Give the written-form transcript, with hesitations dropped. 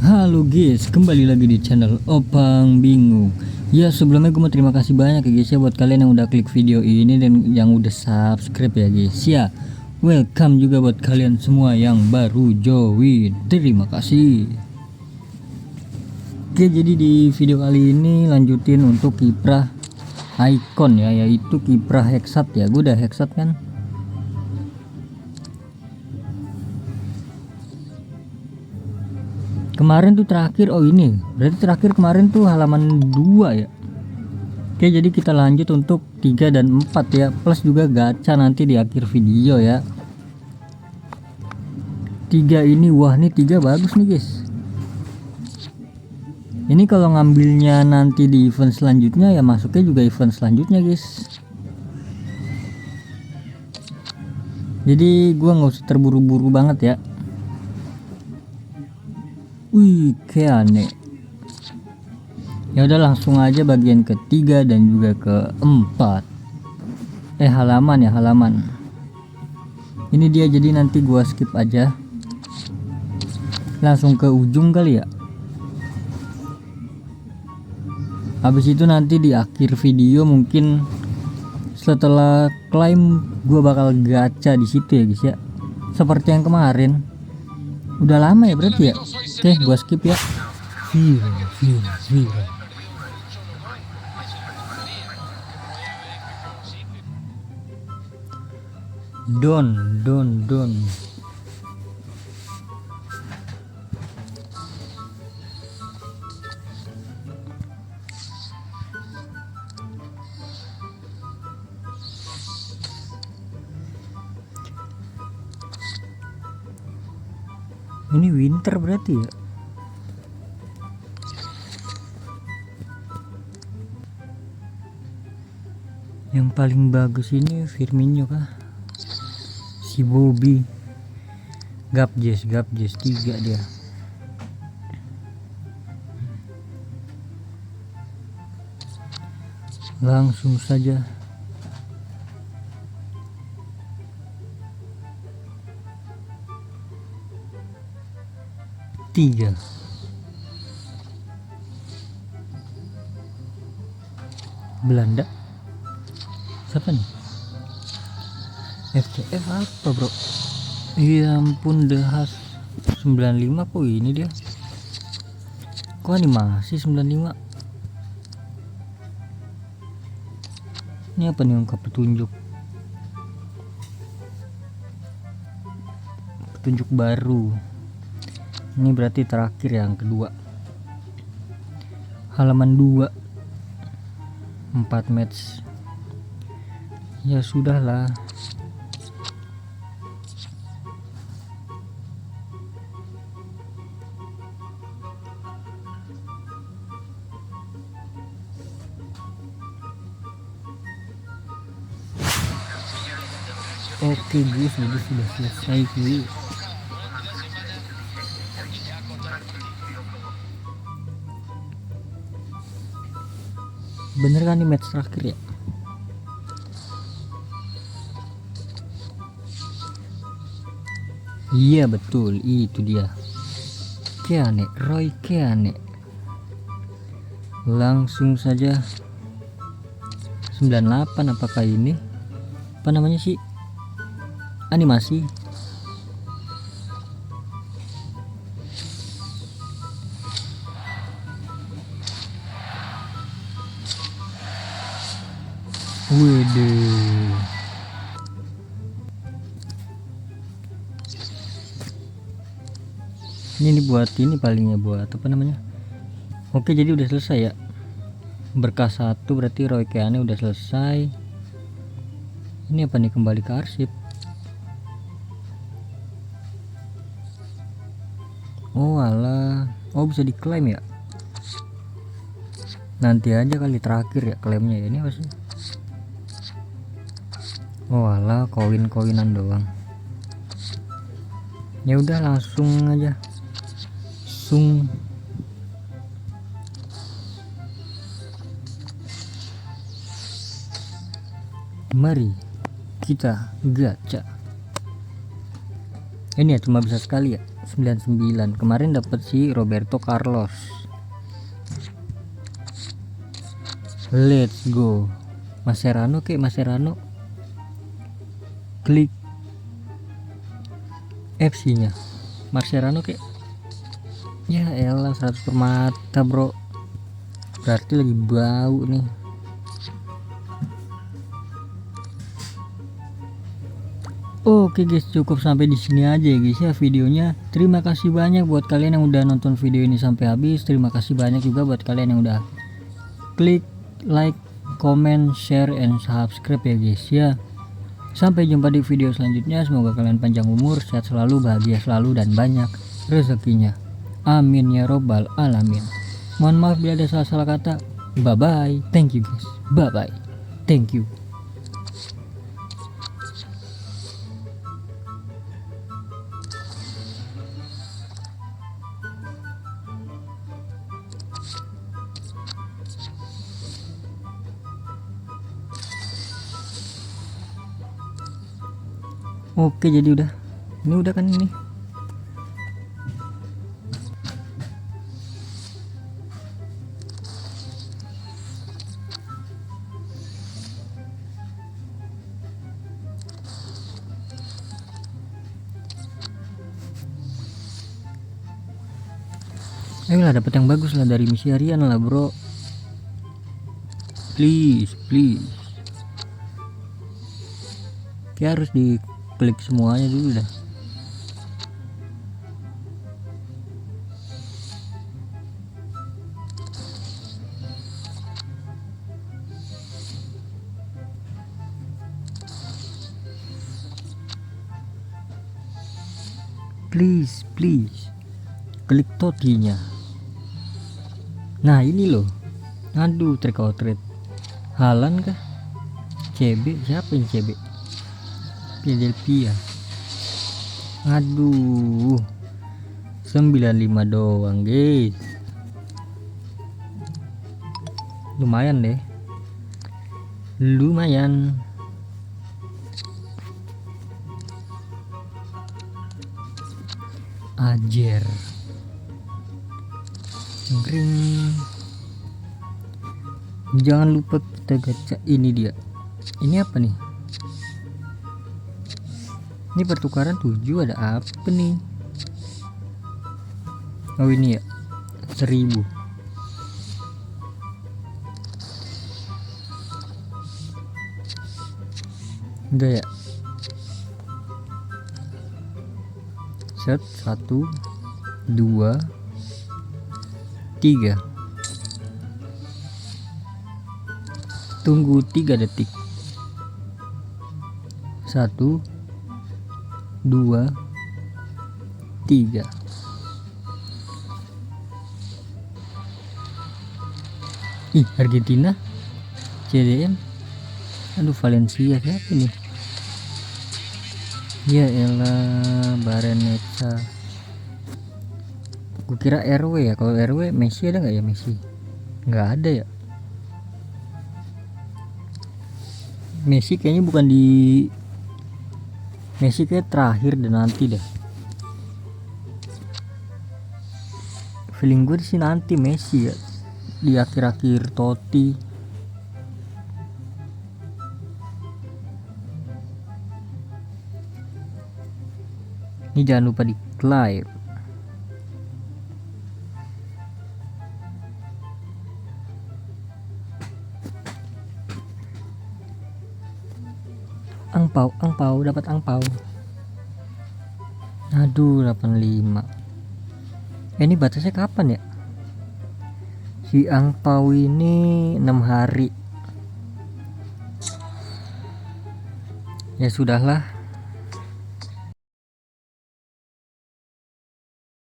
Halo guys, kembali lagi di channel Opang Bingung. Ya sebelumnya gue mau terima kasih banyak ya guys ya buat kalian yang udah klik video ini dan yang udah subscribe ya guys ya. Welcome juga buat kalian semua yang baru join. Terima kasih. Oke, jadi di video kali ini lanjutin untuk kiprah icon ya, yaitu kiprah Hexat ya. Gue udah Hexat kan. Kemarin tuh terakhir, oh ini berarti terakhir kemarin tuh halaman 2 ya. Oke, jadi kita lanjut untuk 3 dan 4 ya, plus juga gacha nanti di akhir video ya. 3 ini, wah ini 3 bagus nih guys. Ini kalau ngambilnya nanti di event selanjutnya ya, masuknya juga event selanjutnya guys. Jadi gua nggak usah terburu-buru banget ya. Wih, kayak aneh. Ya udah langsung aja bagian ketiga dan juga keempat. Halaman ya, halaman. Ini dia, jadi nanti gua skip aja. Langsung ke ujung kali ya. Habis itu nanti di akhir video mungkin setelah klaim gua bakal gacha di situ ya guys ya. Seperti yang kemarin. Udah lama ya berarti ya. Oke, gua skip ya. Viral. Don. Ini winter berarti ya. Yang paling bagus ini Firmino kah? Si Bobby. Gapjes 3 dia. Langsung saja. Tiga. Belanda. Siapa nih? FCF apa bro? Ya ampun, dehas 95 kok ini dia. Kok animasi 95? Ini apa nih, ungkap petunjuk baru. Ini berarti terakhir yang kedua. Halaman 2. 4 match. Ya sudahlah. Oke guys, jadi sudah selesai guys. Bener kan ini match terakhir ya? Iya betul, itu dia. Keane, Roy Keane. Langsung saja 98, apakah ini? Apa namanya sih? Animasi. Wede. Ini buat ini palingnya, buat apa namanya? Oke, jadi udah selesai ya. Berkah 1 berarti Roy Keane udah selesai. Ini apa nih, kembali ke arsip. Oh alah, oh bisa diklaim ya. Nanti aja kali terakhir ya klaimnya ya. Ini apa sih? Oh alah, koin-koinan doang. Ya udah langsung aja. Mari kita gacha. Ini ya cuma bisa sekali ya. 99. Kemarin dapat si Roberto Carlos. Let's go. Mascherano kek, Mascherano. Klik FC nya Mascherano kek. Ya elah 100 permata bro, berarti lagi bau nih. Oke guys, cukup sampai di sini aja ya guys ya videonya. Terima kasih banyak buat kalian yang udah nonton video ini sampai habis. Terima kasih banyak juga buat kalian yang udah klik like, comment, share, and subscribe ya guys ya. Sampai jumpa di video selanjutnya. Semoga kalian panjang umur, sehat selalu, bahagia selalu, dan banyak rezekinya. Amin ya robbal alamin. Mohon maaf bila ada salah-salah kata. Bye bye. Thank you guys. Bye bye. Thank you. Oke, jadi udah. Ini udah kan ini. Ayolah, dapat yang bagus lah dari misi harian lah bro. Please. Kayak harus diklik semuanya dulu dah. Please. Klik totinya. Nah ini loh. Aduh, trick or treat. Halan kah? CB, siapa yang CB? Philadelphia. Aduh, 95 doang guys. Lumayan deh. Lumayan. Ajer. Cengkring. Jangan lupa kita gacha. Ini dia. Ini apa nih? Ini pertukaran 7, ada apa nih? Oh ini ya, 1000. Enggak ya. Set 1 2 3. Tunggu 3 detik. 1 2 3. Ih, Argentina, CDM. Aduh, Valencia siapa nih? Ya elah, Barenetsa. Gue kira RW ya. Kalau RW Messi ada nggak ya? Messi nggak ada ya. Messi kayaknya bukan di. Messi kayak terakhir dan nanti dah. Feeling gue sih nanti Messi ya, di akhir-akhir Totti. Ini jangan lupa di like. Angpau, dapat angpau. Aduh, 85. Ini batasnya kapan ya? Si angpau ini 6 hari. Ya sudahlah.